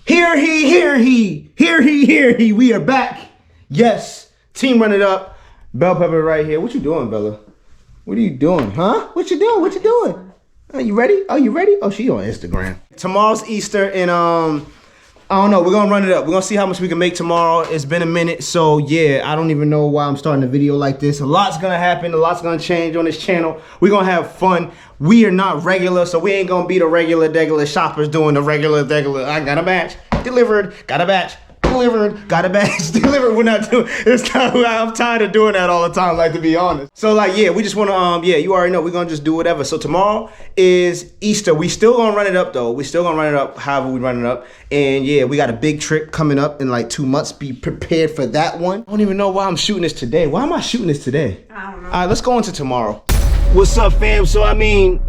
Here he. We are back. Yes, team Run It Up. Bell Pepper right here. What you doing, Bella? What are you doing, huh? What you doing? Are you ready? Oh, she on Instagram. Tomorrow's Easter, and I don't know. We're gonna run it up. We're gonna see how much we can make tomorrow. It's been a minute, so yeah, I don't even know why I'm starting a video like this. A lot's gonna happen. A lot's gonna change on this channel. We're gonna have fun. We are not regular, so we ain't gonna be the regular shoppers doing the regular. I got a batch delivered. Got a batch delivered. Got a batch delivered. We're not doing. I'm tired of doing that all the time. Like, to be honest. So like, yeah, we just wanna yeah, you already know. We're gonna just do whatever. So tomorrow is Easter. We still gonna run it up though. We still gonna run it up. However we run it up. And yeah, we got a big trip coming up in like 2 months. Be prepared for that one. I don't even know why I'm shooting this today. Why am I shooting this today? I don't know. All right, let's go into tomorrow. What's up, fam? So I mean,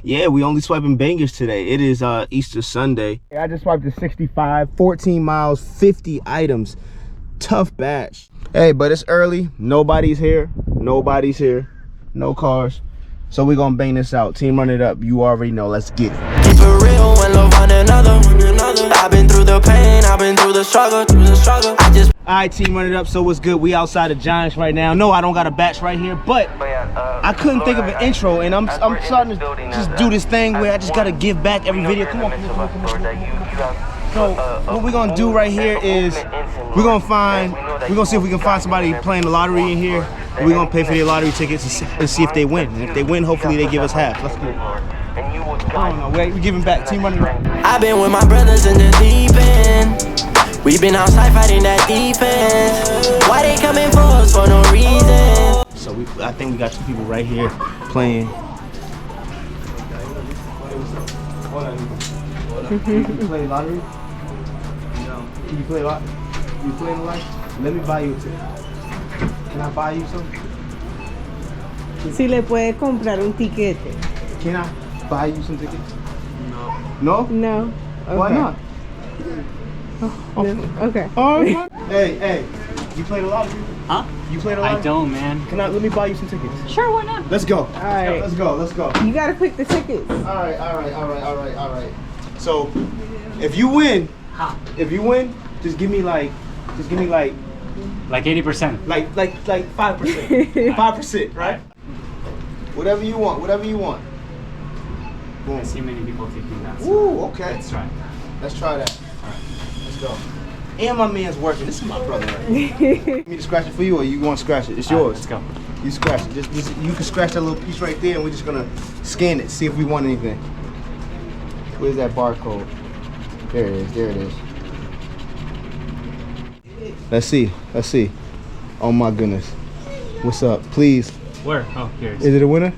yeah, we only swiping bangers today. It is Easter Sunday. I just swiped a 65, 14 miles, 50 items. Tough batch. Hey, but it's early. Nobody's here. No cars. So we're gonna bang this out. Team Run It Up. You already know. Let's get it. Keep it real and love one another. I've been through the pain, I've been through the struggle. All right, team Run It Up. So what's good? We outside of Giants right now. No, I don't got a batch right here, but I couldn't think of an intro, and I'm starting to just do this thing where I just gotta give back every video. Come on. So what we're gonna do right here is we're gonna see if we can find somebody playing the lottery in here. And we're gonna pay for their lottery tickets and see if they win. And if they win, hopefully they give us half. Let's do it. I don't know. We're giving back. Team Run It Up. I've been with my brothers in the deep end. We've been outside fighting that defense. Why they coming for us for no reason? So I think we got 2 people right here playing. Can you play lottery? No. Can you play lottery? You play the lottery? Let me buy you a ticket. Can I buy you something? Si le puede comprar un tiquete. Can I buy you some tickets? No. No? No. Okay. Why not? No. Okay. Alright. Hey, you play the lottery? Huh? You play the lottery? I don't, man. Let me buy you some tickets? Sure, why not? Let's go. Alright. Let's go. You gotta click the tickets. Alright. So, if you win, just give me like Like 80%. like 5%. 5%, right? Whatever you want. Boom. I see many people taking that. So Ooh, okay. let's try. that. Alright, let's go. And my man's working. This is my brother right here. Me to scratch it for you, or you want to scratch it? It's yours. Let's go. You scratch it. Just you can scratch that little piece right there, and we're just gonna scan it, see if we want anything. Where's that barcode? There it is. Let's see. Oh my goodness. What's up? Please. Where? Oh, here it is. Is it a winner?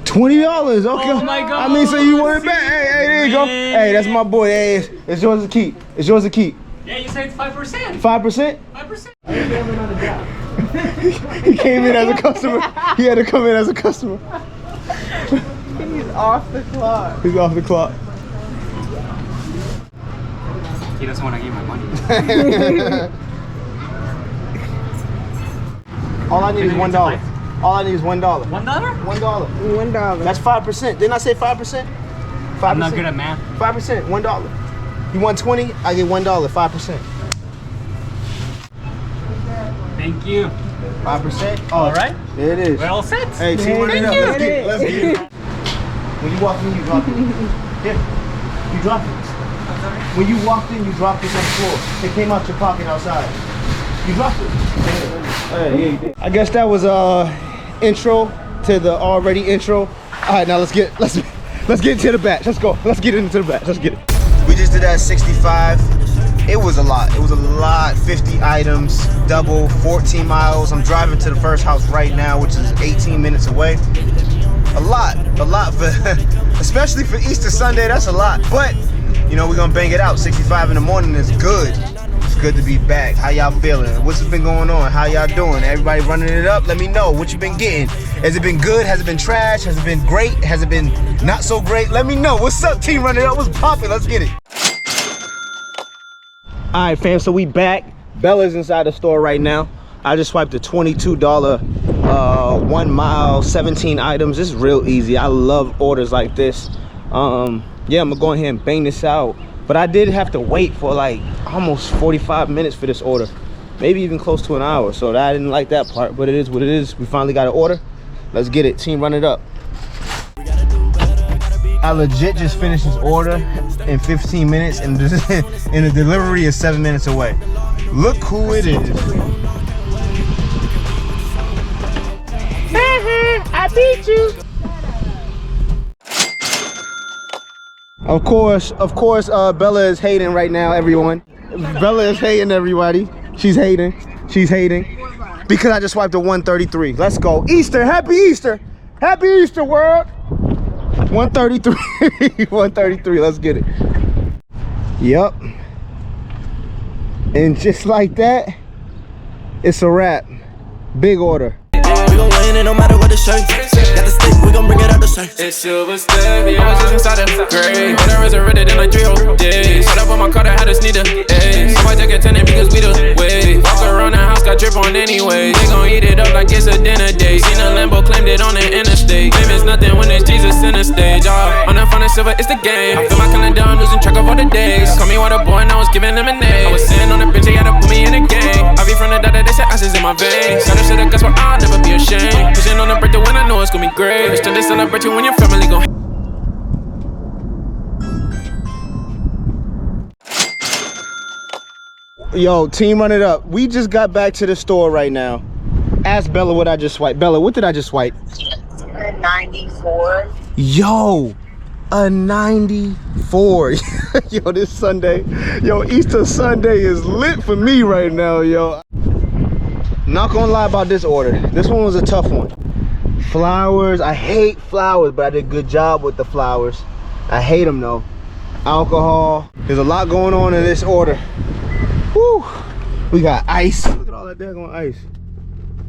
$20. Okay. Oh my God. I mean, so you want it back? Hey, there you go. Hey, that's my boy. Hey, it's yours to keep. Yeah, you said it's 5%. 5%? 5%. He came in as a customer. He had to come in as a customer. He's off the clock. He's off the clock. He doesn't want to give my money. All I need is $1. All I need is $1. $1? $1. That's 5%. Didn't I say 5%? 5%. I'm not good at math. 5%. $1. You want 20? I get $1. 5%. Thank you. 5%. Oh, All right. There it is. We're all set. Hey, team Run It Up. Let's get it. When you walk in, you drop it. Here. You drop it. When you walked in, you dropped it on the floor. It came out your pocket outside. You dropped it. Yeah, you did. I guess that was intro to the already intro. All right, now let's get into the batch. Let's go. Let's get into the batch. Let's get it. We just did that 65. It was a lot. 50 items, double, 14 miles. I'm driving to the first house right now, which is 18 minutes away. A lot for, especially for Easter Sunday. That's a lot, but you know, we're gonna bang it out. 65 in the morning is good. It's good to be back. How y'all feeling? What's been going on? How y'all doing? Everybody running it up? Let me know what you been getting. Has it been good? Has it been trash? Has it been great? Has it been not so great? Let me know. What's up, team Run It Up? What's poppin'? Let's get it. All right, fam, so we back. Bella's inside the store right now. I just swiped a $22 1 mile, 17 items. This is real easy. I love orders like this. yeah, I'm gonna go ahead and bang this out. But I did have to wait for like almost 45 minutes for this order. Maybe even close to an hour. So I didn't like that part, but it is what it is. We finally got an order. Let's get it. Team, run it up. I legit just finished this order in 15 minutes and the delivery is 7 minutes away. Look who it is. I beat you. Of course, Bella is hating right now, everyone. Bella is hating everybody. She's hating. Because I just swiped a 133. Let's go. Easter, happy Easter. Happy Easter, world. 133. 133, let's get it. Yep. And just like that, it's a wrap. Big order. We gon' win it no matter what the shirt. Got the stick, we gon' bring it out the shirt. It's silver step, yeah, I was just inside of gray. When I resurrected in like 3 whole days. Put up on my car, I had a sneaker. Ayy, so I take a tenant because we the way. Walk around the house, got drip on anyway. They gon' eat it up like it's a dinner day. Seen a Lambo, claimed it on the interstate. Fame is nothing when it's Jesus in the stage. On the front and silver, it's the game. I feel my calendar, I'm losing track of all the days. Call me water boy, and I was giving lemonade. I was sitting on the bench, they had to put me in the game. I be from the data, they said ice is in my veins. Got a shit that guess but I'll never be ashamed. Pushing on the break when I know it's gonna be great. It's time to celebrate you when your family gon' Yo, team, run it up. We just got back to the store right now. Ask Bella what I just swiped. Bella, what did I just swipe? A 94. Yo, a 94. Yo, this Sunday, yo, Easter Sunday is lit for me right now, yo. Not gonna lie about this order. This one was a tough one. Flowers, I hate flowers, but I did a good job with the flowers. I hate them though. Alcohol, there's a lot going on in this order. Woo, we got ice. Look at all that daggone ice.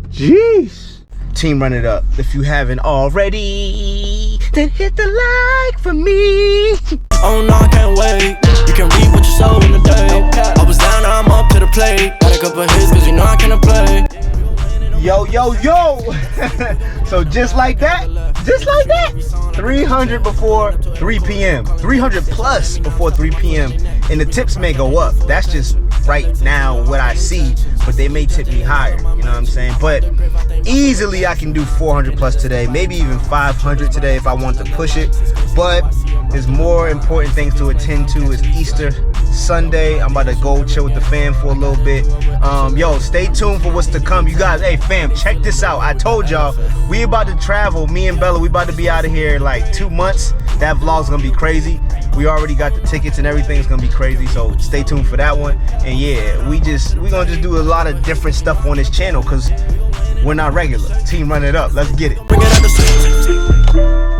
Jeez. Team, run it up. If you haven't already, then hit the like for me. Oh no, I can't wait. You can read what you sow in the day. I was down, now I'm up to the plate. Got a couple hits, cause you know I cannot play. Yo, yo, yo. So just like that, 300 before 3 p.m. 300 plus before 3 p.m. And the tips may go up. That's just right now what I see, but they may tip me higher, you know what I'm saying? But easily I can do 400 plus today, maybe even 500 today if I want to push it. But there's more important things to attend to. It's Easter Sunday. I'm about to go chill with the fam for a little bit. Yo, stay tuned for what's to come. You guys, hey fam, check this out. I told y'all, we about to travel. Me and Bella, we about to be out of here in like 2 months. That vlog's gonna be crazy. We already got the tickets and everything. It's gonna be crazy, so stay tuned for that one. And yeah, we gonna just do a lot of different stuff on this channel because we're not regular. Team, run it up. Let's get it. Bring it out the